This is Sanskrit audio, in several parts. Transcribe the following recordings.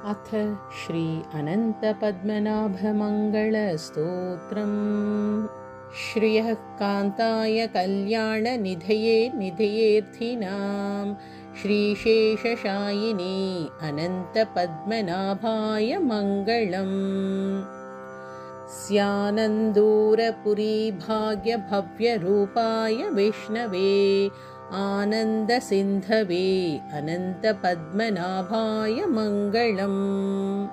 अथ श्री अनन्तपद्मनाभमङ्गलस्तोत्रम्। श्रियः कान्ताय कल्याणनिधये निधयेऽर्थिनां श्रीशेषशायिने अनन्तपद्मनाभाय मङ्गलम्। स्यानन्दूरपुरीभाग्यभव्यरूपाय विष्णवे आनन्दसिन्धवे अनन्तपद्मनाभाय मङ्गलम्।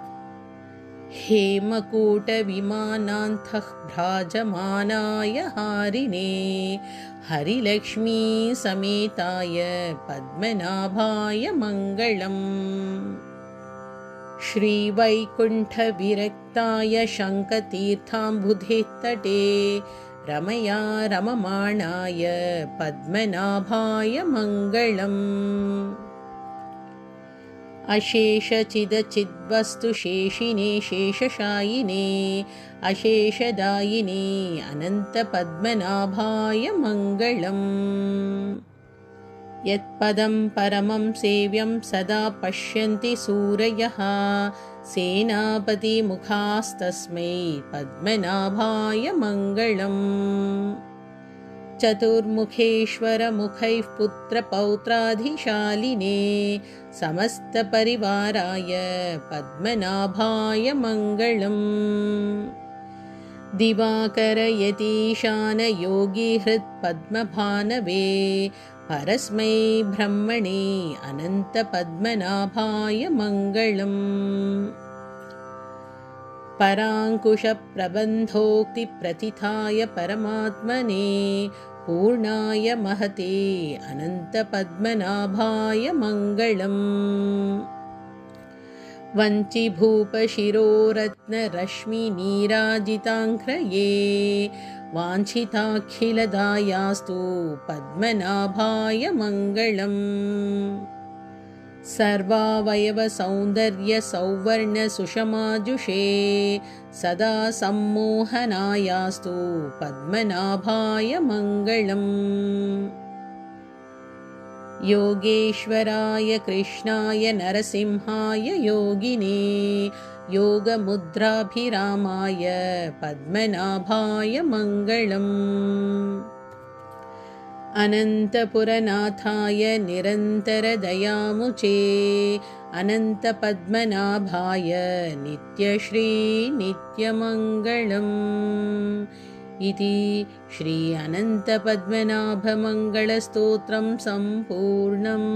हेमकूटविमानान्तः भ्राजमानाय हारिणे हरिलक्ष्मीसमेताय पद्मनाभाय मङ्गलम्। श्रीवैकुण्ठविरक्ताय शङ्खतीर्थाम्बुधितटे रमया रममाणाय पद्मनाभाय मङ्गलम्। अशेषचिदचिद्वस्तुशेषिने शेषशायिने अशेषदायिने अनन्तपद्मनाभाय मङ्गलम्। यत्पदं परमं सेव्यं सदा पश्यन्ति सूरयः सेनापतिमुखास्तस्मै पद्मनाभाय मङ्गलम्। चतुर्मुखेश्वरमुखैः पुत्रपौत्राधिशालिने समस्तपरिवाराय पद्मनाभाय मङ्गलम्। दिवाकरयतीशानयोगीहृत्पद्मभानवे परस्मै ब्रह्मणे अनन्तपद्मनाभाय मङ्गलम्। पराङ्कुशप्रबन्धोक्तिप्रथिताय परमात्मने पूर्णाय महते अनन्तपद्मनाभाय मङ्गलम्। वञ्चिभूपशिरोरत्नरश्मिनीराजिताङ्घ्रये वाञ्छिताखिलदायास्तु पद्मनाभाय मङ्गलम्। सर्वावयवसौन्दर्यसौवर्णसुषमाजुषे सदा सम्मोहनायास्तु पद्मनाभाय मङ्गलम्। योगेश्वराय कृष्णाय नरसिंहाय योगिने योगमुद्राभिरामाय पद्मनाभाय मङ्गलम्। अनन्तपुरनाथाय निरन्तरदयामुचे अनन्तपद्मनाभाय नित्यश्री नित्यमङ्गलम्। इति श्री अनन्तपद्मनाभमङ्गलस्तोत्रं सम्पूर्णम्।